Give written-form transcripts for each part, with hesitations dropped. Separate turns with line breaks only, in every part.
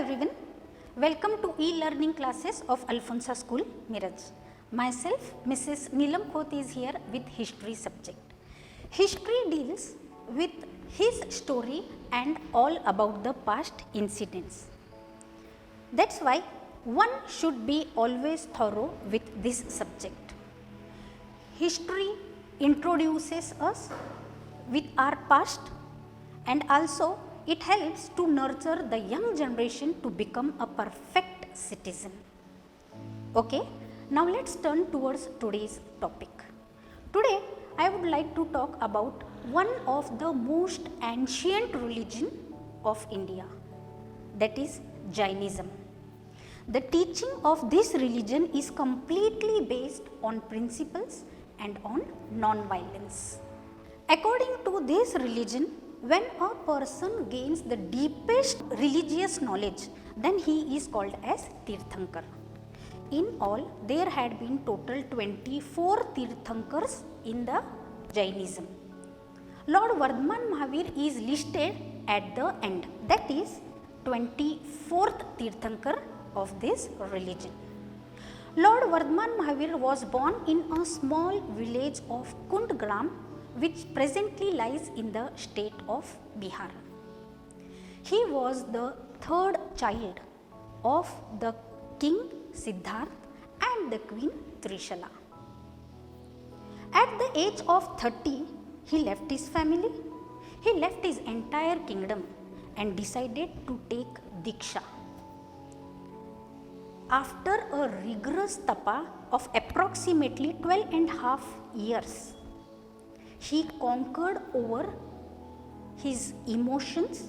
everyone, welcome to e-learning classes of Alfonsa School, Miraj. Myself, Mrs. Neelam Khoth is here with history subject. History deals with his story and all about the past incidents. That's why one should be always thorough with this subject. History introduces us with our past and also it helps to nurture the young generation to become a perfect citizen. Okay, now let's turn towards today's topic. Today I would like to talk about one of the most ancient religion of India, that is Jainism. The teaching of this religion is completely based on principles and on non-violence. According to this religion, when a person gains the deepest religious knowledge, then he is called as Tirthankar. In all, there had been total 24 Tirthankars in the Jainism. Lord Vardhaman Mahavir is listed at the end, that is 24th Tirthankar of this religion. Lord Vardhaman Mahavir was born in a small village of Kundgram, which presently lies in the state of Bihar. He was the third child of the king Siddharth and the queen Trishala. At the age of 30, he left his family, he left his entire kingdom and decided to take Diksha. After a rigorous tapa of approximately 12 and a half years, he conquered over his emotions,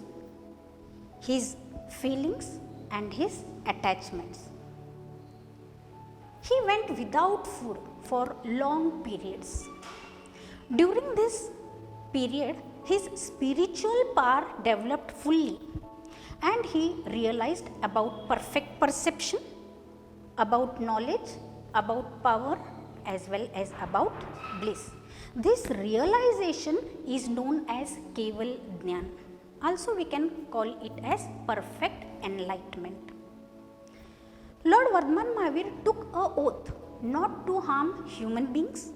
his feelings and his attachments. He went without food for long periods. During this period, his spiritual power developed fully and he realized about perfect perception, about knowledge, about power as well as about bliss. This realization is known as Keval Jnana. Also we can call it as perfect enlightenment. Lord Vardhaman Mahavir took an oath not to harm human beings,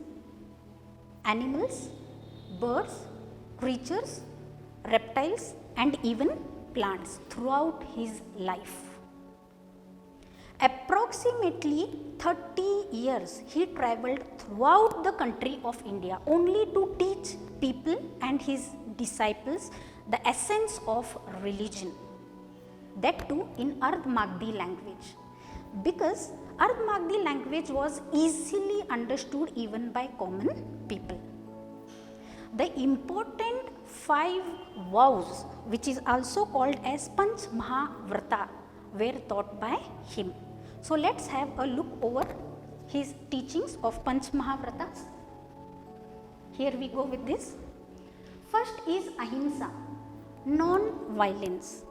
animals, birds, creatures, reptiles and even plants throughout his life. Approximately 30 years he travelled throughout the country of India only to teach people and his disciples the essence of religion, that too in Ardh Magdi language, because Ardh Magdi language was easily understood even by common people. The important 5 vows, which is also called as Panch Mahavrata, were taught by him. So let's have a look over his teachings of Panch Mahavratas. Here we go with this. First is Ahimsa, non-violence.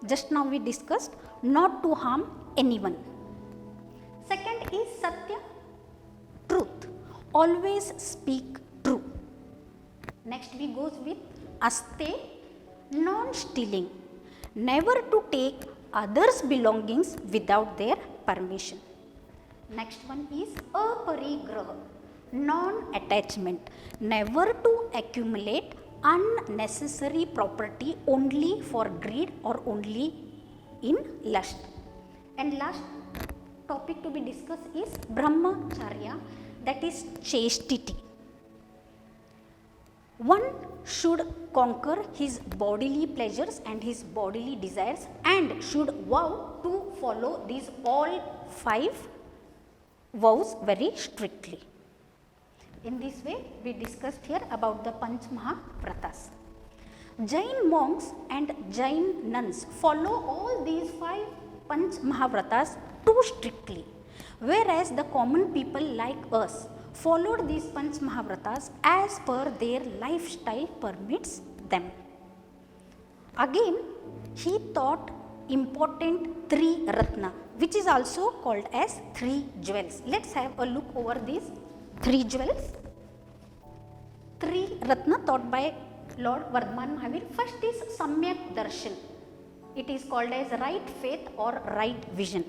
Just now we discussed not to harm anyone. Second is Satya, truth. Always speak true. Next we goes with Aste, non-stealing. Never to take others' belongings without their permission. Next one is Aparigraha, non-attachment. Never to accumulate unnecessary property only for greed or only in lust. And last topic to be discussed is Brahmacharya, that is chastity. One should conquer his bodily pleasures and his bodily desires and should vow to follow these all 5 vows very strictly. In this way, we discussed here about the Panch Mahavratas. Jain monks and Jain nuns follow all these 5 Panch Mahavratas too strictly, whereas the common people like us followed these Panch Mahavratas as per their lifestyle permits them. Again, he taught important 3 Ratna, which is also called as 3 jewels. Let's have a look over these 3 jewels. 3 Ratna taught by Lord Vardhaman Mahavir. First is Samyak Darshan. It is called as right faith or right vision.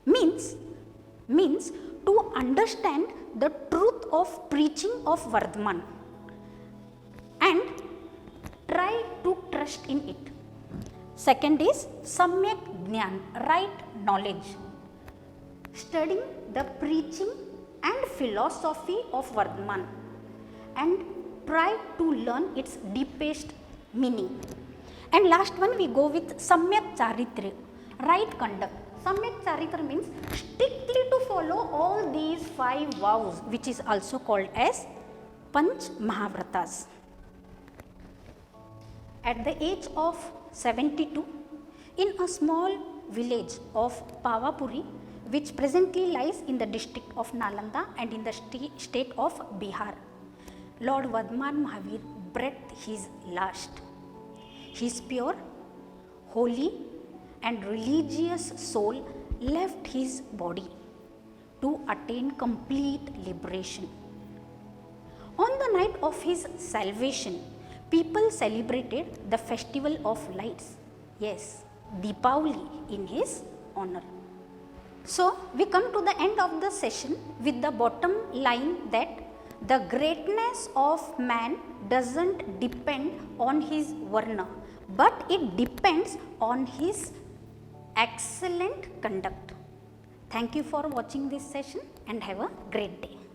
Means to understand the truth of preaching of Vardhaman and try to trust in it. Second is Samyak Jnana, right knowledge. Studying the preaching and philosophy of Vardhaman and try to learn its deepest meaning. And last one we go with Samyak Charitra, right conduct. Samyak Charitra means strictly to follow all these 5 vows, which is also called as Panch Mahavratas. At the age of 72, in a small village of Pavapuri, which presently lies in the district of Nalanda and in the state of Bihar, Lord Vardhaman Mahavir breathed his last. His pure, holy and religious soul left his body to attain complete liberation. On the night of his salvation, people celebrated the festival of lights, yes, Deepavali, in his honor. So, we come to the end of the session with the bottom line that the greatness of man doesn't depend on his varna, but it depends on his excellent conduct. Thank you for watching this session and have a great day.